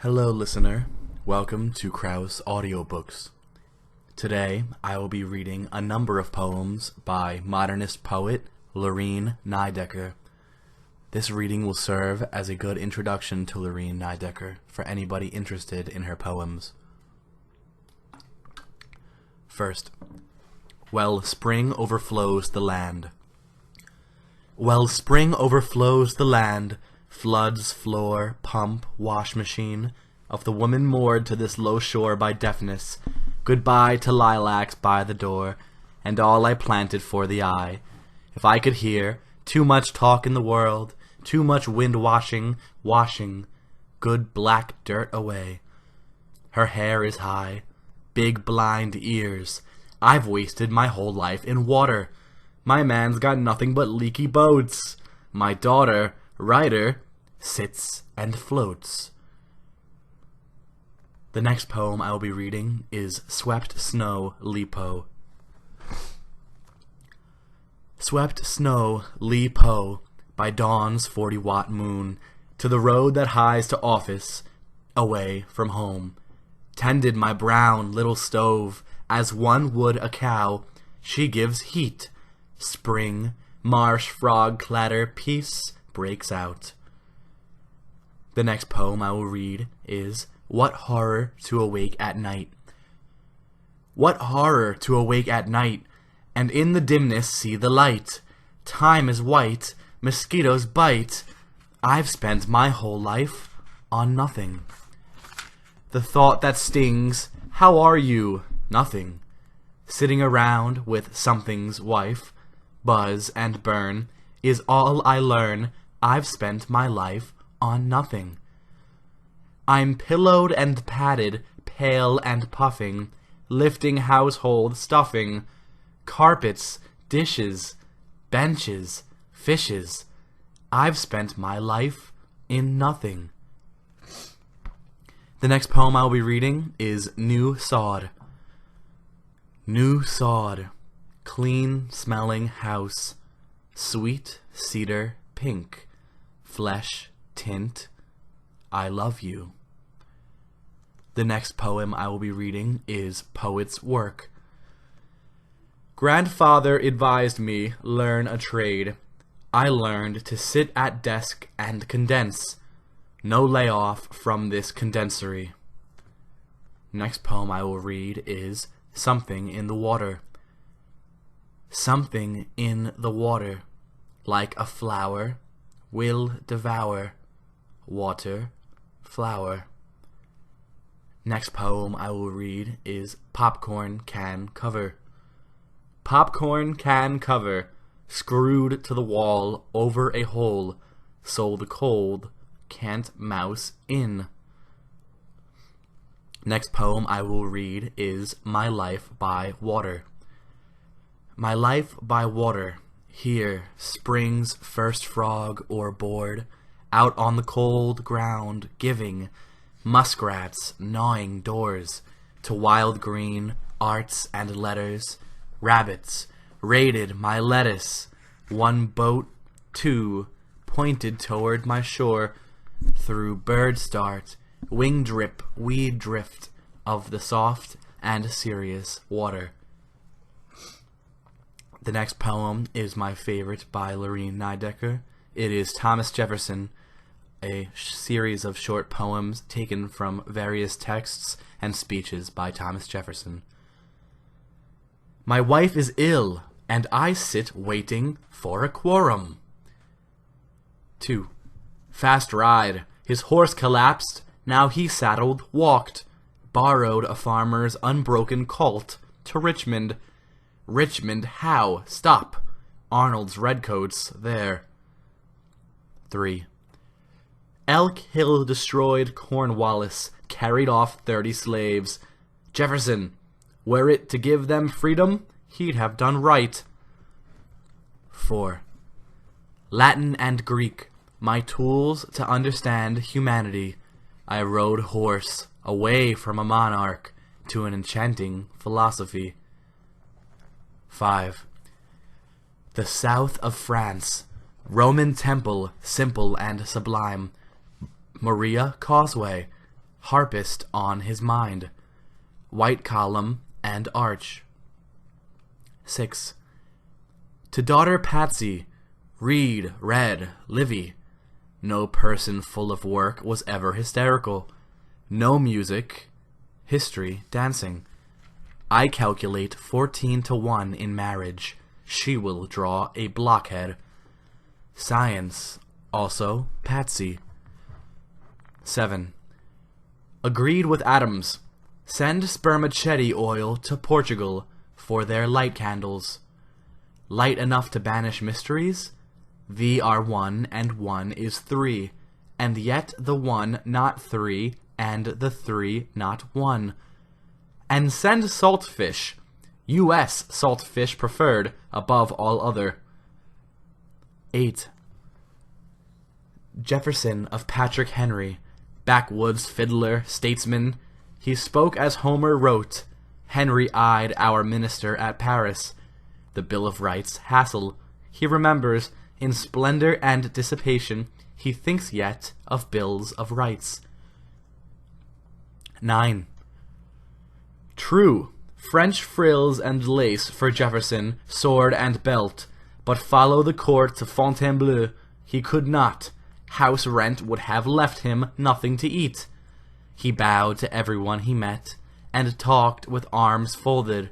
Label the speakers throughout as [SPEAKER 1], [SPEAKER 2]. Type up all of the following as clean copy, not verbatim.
[SPEAKER 1] Hello listener, welcome to Krauss Audiobooks. Today I will be reading a number of poems by modernist poet Lorine Niedecker. This reading will serve as a good introduction to Lorine Niedecker for anybody interested in her poems. First, Wellspring Overflows the Land. Wellspring overflows the land, floods, floor, pump, wash machine, of the woman moored to this low shore by deafness, goodbye to lilacs by the door, and all I planted for the eye. If I could hear, too much talk in the world, too much wind washing, good black dirt away. Her hair is high, big blind ears. I've wasted my whole life in water. My man's got nothing but leaky boats. My daughter, writer, sits and floats. The next poem I will be reading is Swept Snow, Lipo. Swept snow, Lipo, by dawn's 40-watt moon, to the road that hies to office, away from home. Tended my brown little stove, as one would a cow. She gives heat. Spring, marsh frog clatter, peace breaks out. The next poem I will read is What Horror to Awake at Night. What horror to awake at night, and in the dimness see the light. Time is white, mosquitoes bite. I've spent my whole life on nothing. The thought that stings, how are you? Nothing. Sitting around with something's wife, buzz and burn, is all I learn. I've spent my life on nothing. I'm pillowed and padded, pale and puffing, lifting household stuffing, carpets, dishes, benches, fishes. I've spent my life in nothing. The next poem I will be reading is New Sod. New sod, clean-smelling house, sweet cedar pink, flesh tint, I love you. The next poem I will be reading is Poet's Work. Grandfather advised me learn a trade. I learned to sit at desk and condense. No layoff from this condensery. Next poem I will read is Something in the Water. Something in the water, like a flower, will devour. Water, flower. Next poem I will read is Popcorn Can Cover. Popcorn can cover, screwed to the wall over a hole, so the cold can't mouse in. Next poem I will read is My Life by Water. My life by water, here, spring's first frog or board, out on the cold ground giving, muskrats gnawing doors, to wild green arts and letters, rabbits raided my lettuce, one boat, two, pointed toward my shore, through bird start, wing drip, weed drift of the soft and serious water. The next poem is my favorite by Lorine Niedecker. It is Thomas Jefferson, a series of short poems taken from various texts and speeches by Thomas Jefferson. My wife is ill, and I sit waiting for a quorum. 2. Fast ride. His horse collapsed. Now he saddled, walked, borrowed a farmer's unbroken colt to Richmond. Richmond, how? Stop. Arnold's redcoats there. 3. Elk Hill destroyed Cornwallis, carried off 30 slaves. Jefferson, were it to give them freedom, he'd have done right. 4. Latin and Greek, my tools to understand humanity. I rode horse, away from a monarch, to an enchanting philosophy. 5. The south of France, Roman temple, simple and sublime. Maria Cosway, harpist on his mind, white column and arch. 6. To daughter Patsy, read, read, Livy. No person full of work was ever hysterical. No music, history, dancing. I calculate 14 to 1 in marriage. She will draw a blockhead. Science, also Patsy. 7. Agreed with Adams. Send spermaceti oil to Portugal for their light candles. Light enough to banish mysteries? V are 1 and 1 is 3, and yet the 1 not 3 and the 3 not 1. And send saltfish, U.S. saltfish preferred above all other. 8. Jefferson of Patrick Henry, backwoods fiddler, statesman, he spoke as Homer wrote. Henry eyed our minister at Paris. The Bill of Rights hassle. He remembers, in splendor and dissipation, he thinks yet of bills of rights. 9. True, French frills and lace for Jefferson, sword and belt, but follow the court to Fontainebleau he could not. House rent would have left him nothing to eat. He bowed to everyone he met, and talked with arms folded.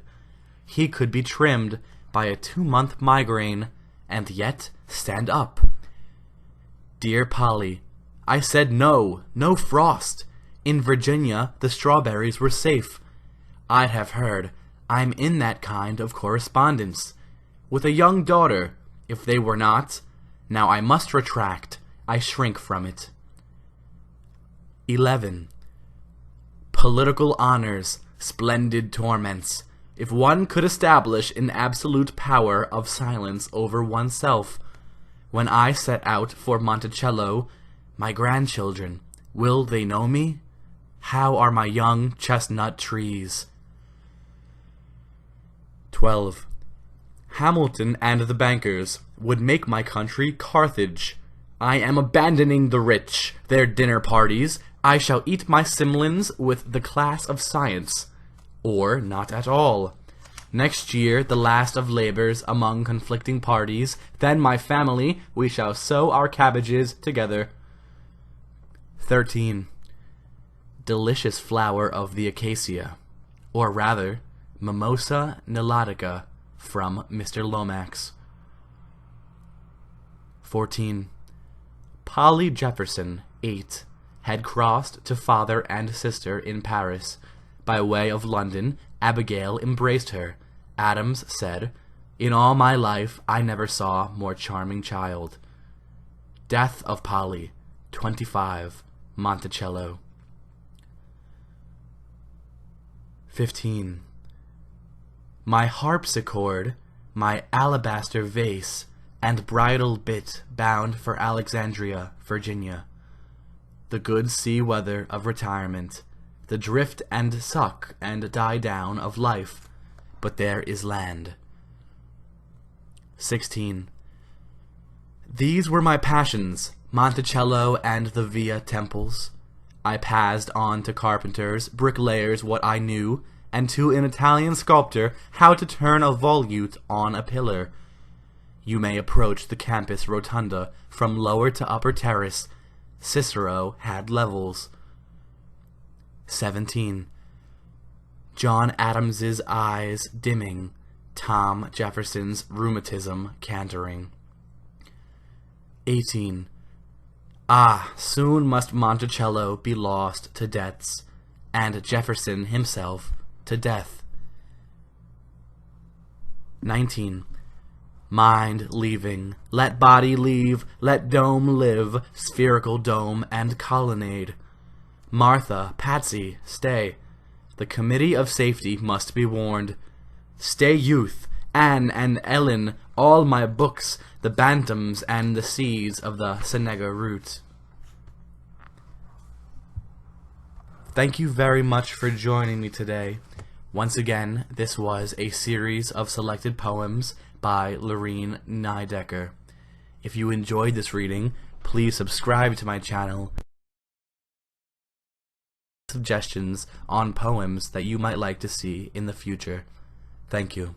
[SPEAKER 1] He could be trimmed by a 2-month migraine, and yet stand up. Dear Polly, I said no frost. In Virginia the strawberries were safe. I'd have heard, I'm in that kind of correspondence with a young daughter, if they were not. Now I must retract, I shrink from it. 11. Political honors, splendid torments. If one could establish an absolute power of silence over oneself. When I set out for Monticello, my grandchildren, will they know me? How are my young chestnut trees? 12. Hamilton and the bankers would make my country Carthage. I am abandoning the rich, their dinner parties. I shall eat my semblins with the class of science. Or not at all. Next year, the last of labors among conflicting parties. Then, my family, we shall sow our cabbages together. 13. Delicious flower of the acacia, or rather, Mimosa Needecker, from Mr. Lomax. 14. Polly Jefferson, 8, had crossed to father and sister in Paris. By way of London, Abigail embraced her. Adams said, in all my life I never saw more charming child. Death of Polly, 25, Monticello. 15. My harpsichord, my alabaster vase, and bridle bit bound for Alexandria, Virginia. The good sea weather of retirement, the drift and suck and die down of life, but there is land. 16. These were my passions, Monticello and the Via temples. I passed on to carpenters, bricklayers what I knew, and to an Italian sculptor how to turn a volute on a pillar. You may approach the campus rotunda from lower to upper terrace. Cicero had levels. 17. John Adams's eyes dimming, Tom Jefferson's rheumatism cantering. 18. Ah, soon must Monticello be lost to debts, and Jefferson himself to death. 19. Mind leaving, let body leave, let dome live, spherical dome and colonnade. Martha, Patsy, stay. The committee of safety must be warned. Stay, youth, Anne and Ellen, all my books, the bantams and the seeds of the Seneca root. Thank you very much for joining me today. Once again, this was a series of selected poems by Lorine Niedecker. If you enjoyed this reading, please subscribe to my channel. suggestions on poems that you might like to see in the future. Thank you.